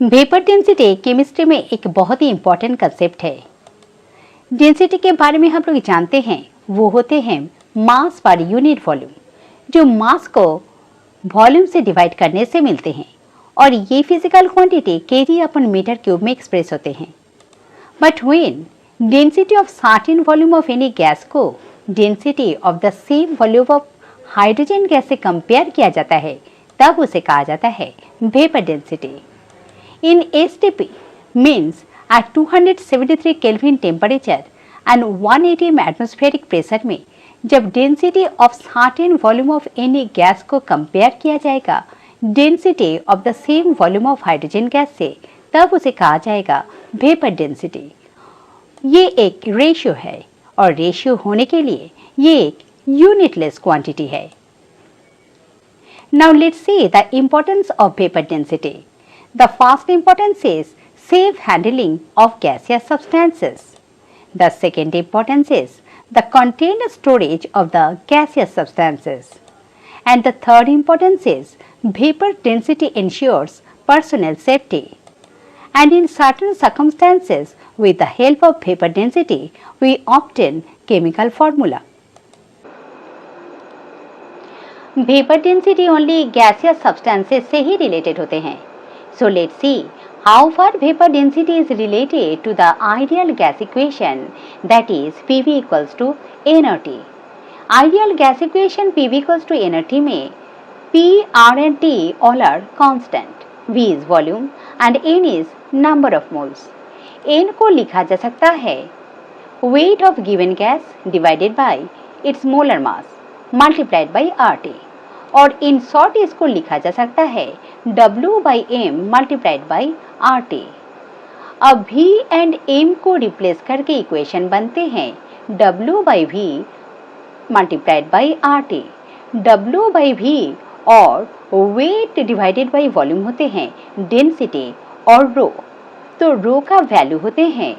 Vapour density chemistry में एक बहुत ही इंपॉर्टेंट कंसेप्ट है। डेंसिटी के बारे में हम लोग जानते हैं, वो होते हैं मास पर यूनिट वॉल्यूम, जो मास को वॉल्यूम से डिवाइड करने से मिलते हैं और ये फिजिकल क्वांटिटी kg/m³ में एक्सप्रेस होते हैं। But when density of certain volume of any gas को density of the same volume of hydrogen gas से कंपेयर किया जाता है, तब उसे कहा जाता है vapour density. In STP means at 273 Kelvin temperature and 180 m atmospheric pressure में जब density of certain volume of any gas को कंपेयर किया जाएगा density of the same volume of hydrogen gas से, तब उसे कहा जाएगा वेपर डेंसिटी। ये एक रेशियो है और रेशियो होने के लिए ये एक यूनिटलेस क्वांटिटी है। Now let's see the importance of vapor density. The first importance is safe handling of gaseous substances. The second importance is the contained storage of the gaseous substances. And the third importance is vapor density ensures personal safety. And in certain circumstances, with the help of vapor density, we obtain chemical formula. Vapor density only gaseous substances से ही related होते हैं। So let's see how far vapor density is related to the ideal gas equation, that is PV equals to nRT. Ideal gas equation PV equals to nRT में P, R and T all are constant. V is volume and N is number of moles. N को लिखा जा सकता है weight of given gas divided by its molar mass multiplied by RT. और in short इसको लिखा जा सकता है W/m मल्टीप्लाइड बाई RT। अब V एंड M को रिप्लेस करके इक्वेशन बनते हैं W/V multiplied by RT। W/V और वेट डिवाइडेड बाई वॉल्यूम होते हैं डेंसिटी और रो, तो रो का वैल्यू होते हैं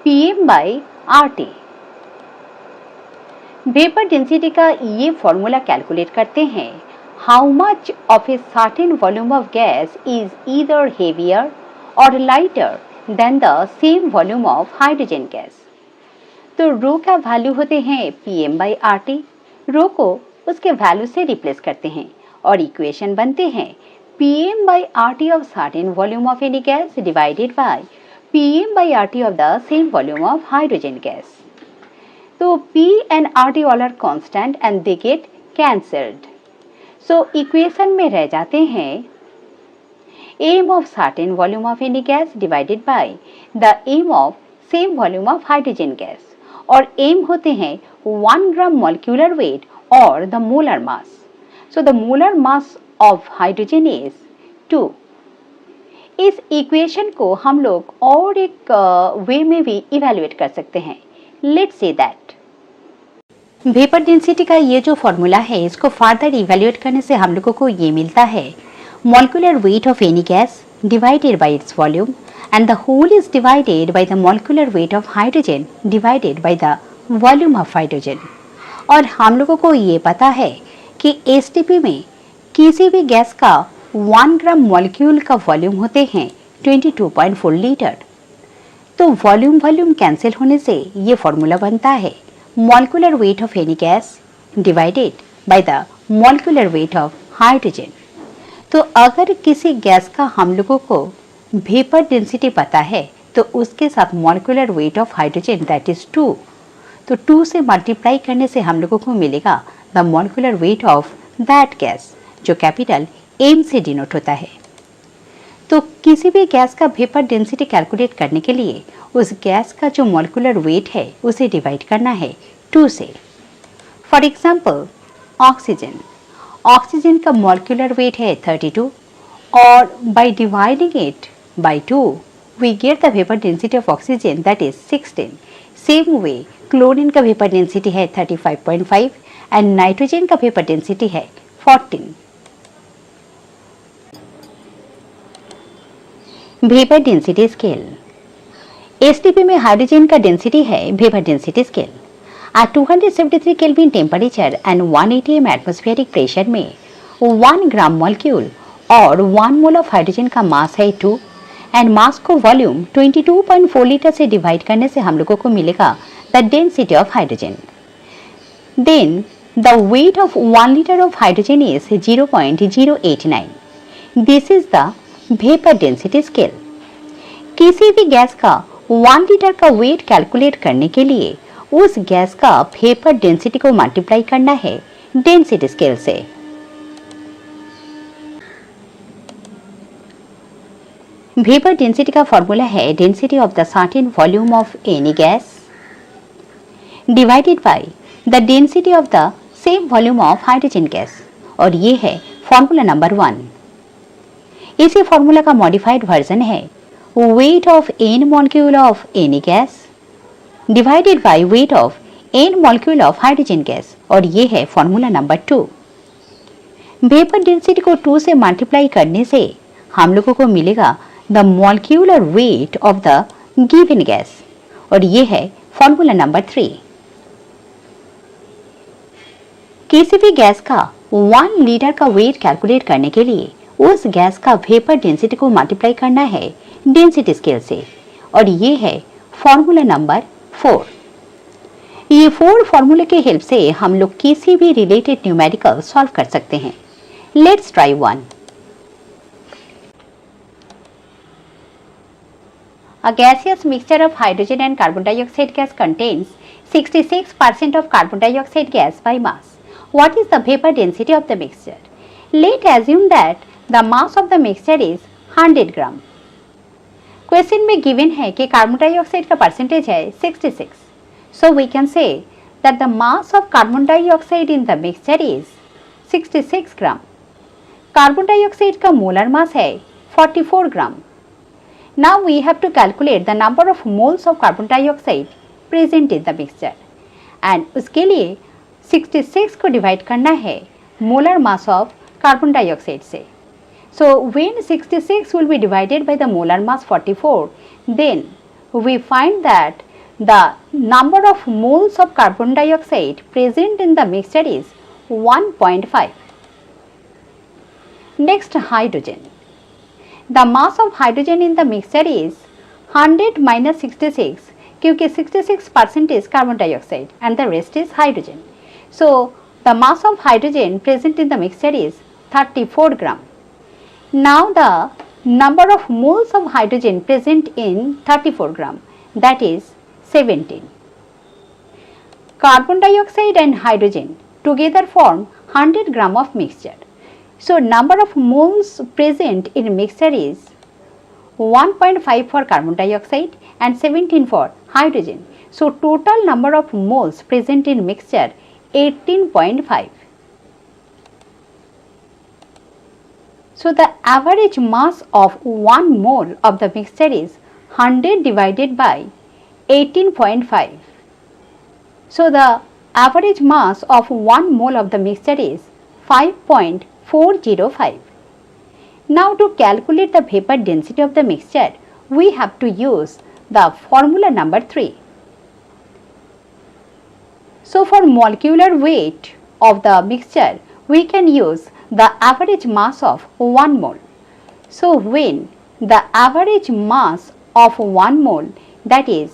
Pm/RT। वेपर डेंसिटी का ये फॉर्मूला कैलकुलेट करते हैं how much of a certain volume of gas is either heavier or lighter than the same volume of hydrogen gas. तो रो का वैल्यू होते हैं Pm/RT। रो को उसके वैल्यू से रिप्लेस करते हैं और इक्वेशन बनते हैं Pm/RT of certain volume of any gas divided by Pm/RT of the same volume of hydrogen gas. तो P and RT all are constant and they get cancelled. So equation में रह जाते हैं m of certain volume of any gas divided by the m of same volume of hydrogen gas, और m होते हैं 1 gram molecular weight और the molar mass. So the molar mass of hydrogen is 2. इस equation को हम लोग और एक वे में भी इवेल्युएट कर सकते हैं। Let's say that vapour density का ये जो फॉर्मूला है, इसको फर्दर इवेल्युएट करने से हम लोगों को ये मिलता है molecular weight of any gas divided by its volume and the whole is divided by the molecular weight of hydrogen divided by the volume of hydrogen. और हम लोगों को ये पता है कि एसटीपी में किसी भी गैस का 1 ग्राम मॉलिक्यूल का वॉल्यूम होते हैं 22.4 लीटर। तो वॉल्यूम कैंसिल होने से ये फॉर्मूला बनता है molecular weight of any gas divided by the molecular weight of hydrogen. तो अगर किसी गैस का हम लोगों को वेपर डेंसिटी पता है तो उसके साथ molecular weight of hydrogen that is 2, तो 2 से मल्टीप्लाई करने से हम लोगों को मिलेगा the molecular weight of that gas, जो कैपिटल M से डिनोट होता है। तो किसी भी गैस का वेपर डेंसिटी कैलकुलेट करने के लिए उस गैस का जो मॉलिक्यूलर वेट है उसे डिवाइड करना है 2 से। फॉर एग्जांपल ऑक्सीजन का मॉलिक्यूलर वेट है 32 और by dividing it by 2 we get the vapour density of oxygen that is 16। Same way chlorine का वेपर डेंसिटी है 35.5 एंड नाइट्रोजन का वेपर डेंसिटी है 14। Vapour density scale. एसटीपी में hydrogen का density है vapour density scale. At 273 kelvin temperature and 180 m atmospheric pressure में 1 gram molecule और 1 mole of hydrogen का मास है 2 एंड मास को वॉल्यूम 22.4 लीटर से डिवाइड करने से हम लोगों को मिलेगा the density of hydrogen. Then the weight of 1 litre of hydrogen is 0.089। This is the vapour density scale. किसी भी गैस का 1 लीटर का वेट कैलकुलेट करने के लिए उस गैस का वेपर डेंसिटी को मल्टीप्लाई करना है डेंसिटी स्केल से। वेपर डेंसिटी का फॉर्मूला है density of the certain volume of any gas divided by the density of the same volume of hydrogen gas, और ये है फॉर्मूला नंबर 1। इसी फॉर्मूला का मॉडिफाइड वर्जन है weight of n molecule of any gas divided by weight of n molecule of hydrogen gas, और ये है formula number 2। Vapour density को 2 से मल्टीप्लाई करने से हम लोगों को मिलेगा the molecular weight of the given gas, और ये है फॉर्मूला नंबर 3। किसी भी गैस का 1 लीटर का वेट कैलकुलेट करने के लिए उस गैस का वेपर डेंसिटी को मल्टीप्लाई करना है डेंसिटी स्केल से, और ये है फॉर्मूला नंबर 4। ये 4 फॉर्मूले के हेल्प से हम लोग किसी भी रिलेटेड न्यूमेरिकल सॉल्व कर सकते हैं। Let's try one. A gaseous mixture of hydrogen and carbon dioxide gas contains 66% of carbon dioxide gas by mass. What is the vapor density of the mixture? Let's assume that the mass of the mixture is 100 gram. Question में given है कि carbon dioxide का percentage है 66, so we can say that the mass of carbon dioxide in the mixture is 66 gram. Carbon dioxide का molar mass है 44 gram. Now we have to calculate the number of moles of carbon dioxide present in the mixture, and उसके लिए 66 को divide करना है molar mass of carbon dioxide से। So when 66 will be divided by the molar mass 44, then we find that the number of moles of carbon dioxide present in the mixture is 1.5. Next, hydrogen. The mass of hydrogen in the mixture is 100 minus 66, क्योंकि 66% is carbon dioxide and the rest is hydrogen. So the mass of hydrogen present in the mixture is 34 gram. Now the number of moles of hydrogen present in 34 gram, that is 17. Carbon dioxide and hydrogen together form 100 gram of mixture. So number of moles present in mixture is 1.5 for carbon dioxide and 17 for hydrogen. So total number of moles present in mixture 18.5. So the average mass of 1 mole of the mixture is 100 divided by 18.5. So the average mass of 1 mole of the mixture is 5.405. Now to calculate the vapor density of the mixture, we have to use the formula number 3. So for molecular weight of the mixture, we can use the average mass of 1 mole. So when the average mass of 1 mole, that is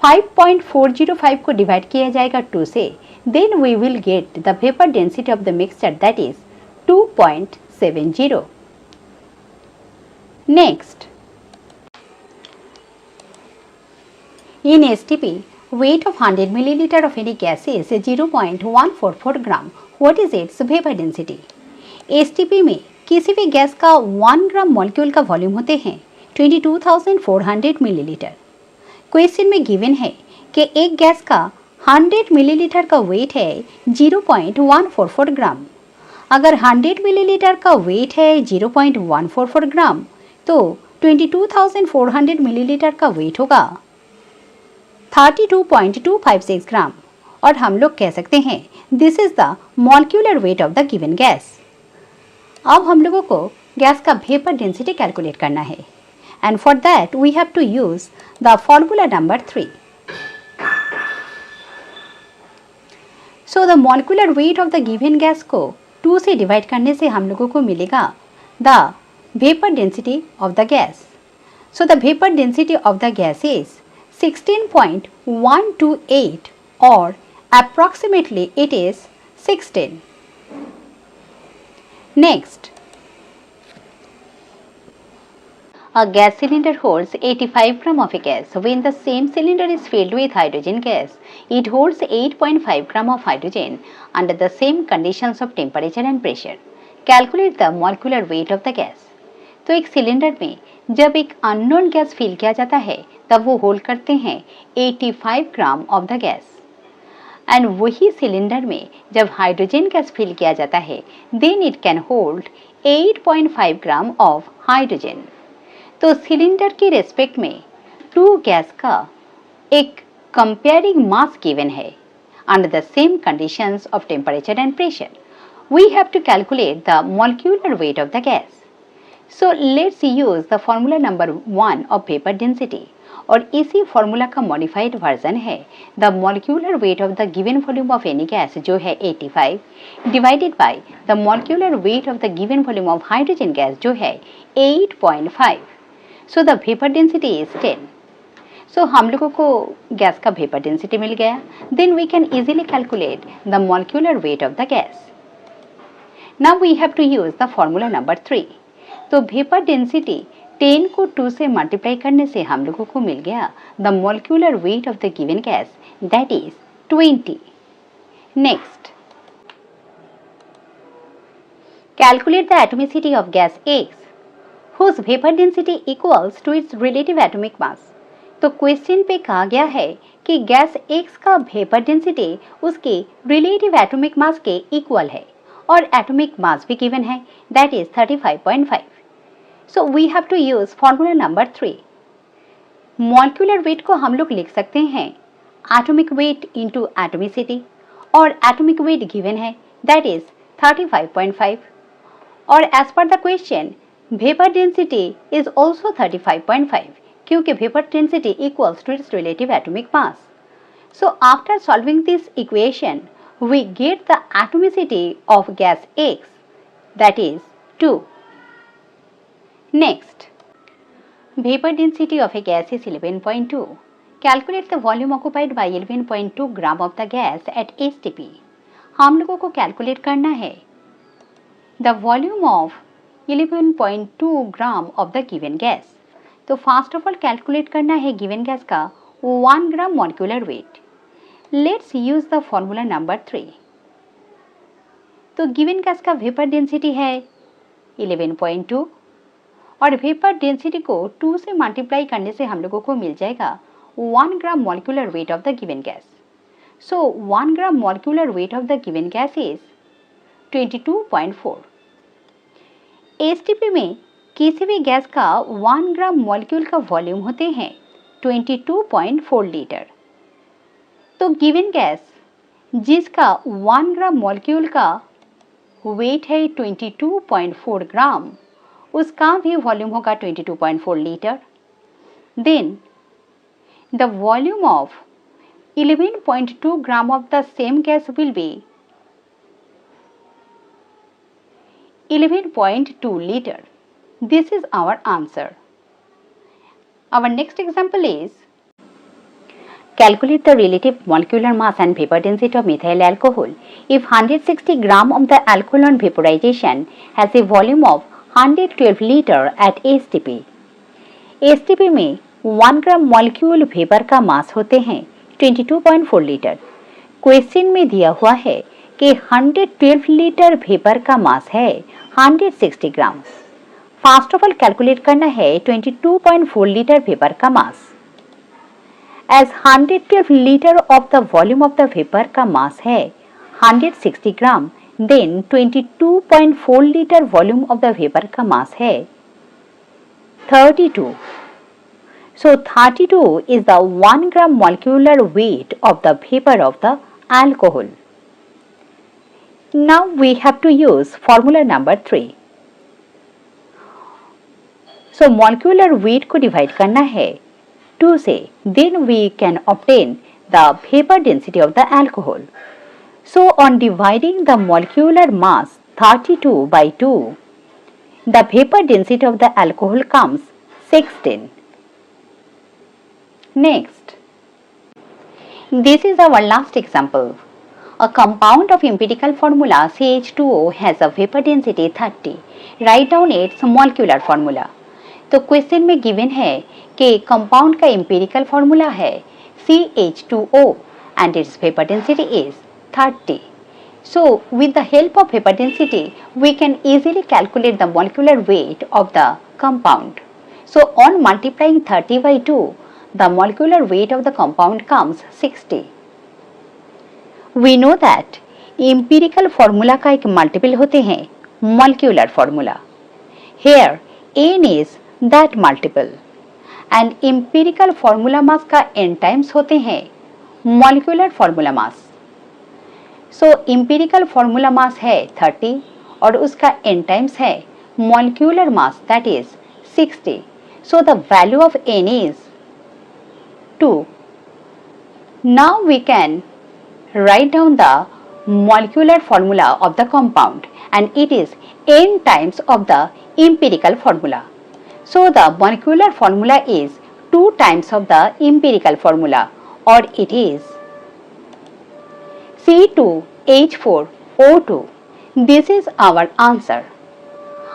5.405 को divide किया जाएगा 2 से, then we will get the vapor density of the mixture, that is 2.70. Next, in STP, weight of 100 milliliter of any gas is 0.144 gram. What is its vapor density? STP में किसी भी gas का 1 gram molecule का volume होते हैं 22,400 millilitre. Question में given है कि एक गैस का 100 मिलीलीटर का वेट है 0.144 ग्राम। अगर 100 मिलीलीटर का वेट है 0.144 ग्राम, तो 22,400 मिलीलीटर का वेट होगा 32.256 ग्राम, और हम लोग कह सकते हैं this is the molecular weight of the given gas. अब हम लोगों को गैस का वेपर डेंसिटी कैलकुलेट करना है, and for that we have to use the formula number 3. So the molecular weight of the given gas को 2 से divide करने से हम लोगों को मिलेगा the vapour density of the gas. So the vapor density of the gas is 16.128 or approximately it is 16. Next, a gas cylinder holds 85 gram of a gas. When the same cylinder is filled with hydrogen gas, it holds 8.5 gram of hydrogen under the same conditions of temperature and pressure. Calculate the molecular weight of the gas. तो एक cylinder में जब एक unknown gas fill किया जाता है तब वो होल्ड करते हैं 85 ग्राम ऑफ द गैस, एंड वही सिलेंडर में जब हाइड्रोजन गैस फिल किया जाता है then it can hold 8.5 gram of hydrogen. तो सिलेंडर की रेस्पेक्ट में टू गैस का एक कंपेयरिंग मास गिवन है under the same conditions of temperature and pressure. We have to calculate the molecular weight of the gas. So let's use the formula number 1 of vapor density, और इसी formula का modified version है the molecular weight of the given volume of any gas जो है 85 divided by the molecular weight of the given volume of hydrogen gas जो है 8.5। So the vapour density is 10। सो हम लोगों को गैस का वेपर डेंसिटी मिल गया, then we can easily calculate the molecular weight of the gas. Now we have to use the formula number 3। तो वेपर डेंसिटी 10 को 2 से मल्टीप्लाई करने से हम लोगों को मिल गया the molecular weight of the given gas that is 20। Next, calculate the atomicity of gas X whose vapor density equals to its relative atomic mass। तो क्वेश्चन पे कहा गया है कि गैस X का वेपर डेंसिटी उसके रिलेटिव एटॉमिक मास के equal है और एटॉमिक मास भी गिवन है that is 35.5। So we have to use formula number 3। Molecular weight को हम लोग लिख सकते हैं एटॉमिक वेट इंटू एटॉमिसिटी, और एटॉमिक वेट गिवन है दैट इज 35.5, और एज पर the question vapour density is also 35.5 क्योंकि vapour density equals to its relative atomic mass. So after solving this equation we get the atomicity of gas X that is 2। Next, vapor density of a gas is 11.2. Calculate the volume occupied by 11.2 gram of the gas at STP। हम लोगों को calculate करना है the volume of 11.2 gram of the given gas. तो first of all calculate करना है given gas का 1 gram molecular weight. Let's use the formula number 3। तो गिवन गैस का वेपर डेंसिटी है 11.2 और वेपर डेंसिटी को 2 से मल्टीप्लाई करने से हम लोगों को मिल जाएगा 1 gram molecular weight of the given gas. So 1 gram molecular weight of the given gas is 22.4। STP में किसी भी गैस का 1 ग्राम मॉलिक्यूल का वॉल्यूम होते हैं 22.4 लीटर। तो गिवन गैस जिसका 1 ग्राम मॉलिक्यूल का वेट है 22.4 ग्राम उसका भी वॉल्यूम होगा 22.4 litre. Then the volume of 11.2 gram of the same gas will be 11.2 liter. This is our answer. Our next example is calculate the relative molecular mass and vapor density of methyl alcohol if 160 gram of the alcohol on vaporization has a volume of 112 liter at STP। STP में 1 gram molecule vapour का मास होते हैं 22.4 litre. Question में दिया हुआ है कि 112 litre vapour का मास है 160 gram. First of all calculate करना है 22.4 लीटर वेपर का mass. As 112 litre of the volume of the vapour का मास है 160 gram, then 22.4 litre volume of the vapour का मास है 32। So 32 is the 1 gram molecular weight of the vapor of the alcohol. Now we have to use formula number 3। So molecular weight को divide करना है 2 से, then we can obtain the vapor density of the alcohol. So on dividing the molecular mass 32 by 2, the vapor density of the alcohol comes 16. Next, this is our last example. A compound of empirical formula CH2O has a vapor density 30. Write down its molecular formula. तो question में given है कि compound का empirical formula है CH2O and its vapor density is 30. So, with the help of vapor density, we can easily calculate the molecular weight of the compound. So, on multiplying 30 by 2, the molecular weight of the compound comes 60. We know that empirical formula का एक multiple होते हैं molecular formula. Here, n is that multiple and empirical formula mass का n times होते हैं molecular formula mass. So, empirical formula mass है 30 और उसका n times है molecular mass that is 60. So, the value of n is 2. Now, we can write down the molecular formula of the compound and it is n times of the empirical formula. So, the molecular formula is 2 times of the empirical formula or it is C2H4O2. This is our answer.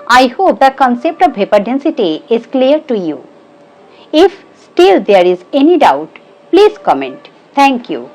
I hope the concept of vapor density is clear to you. If still there is any doubt, please comment. Thank you.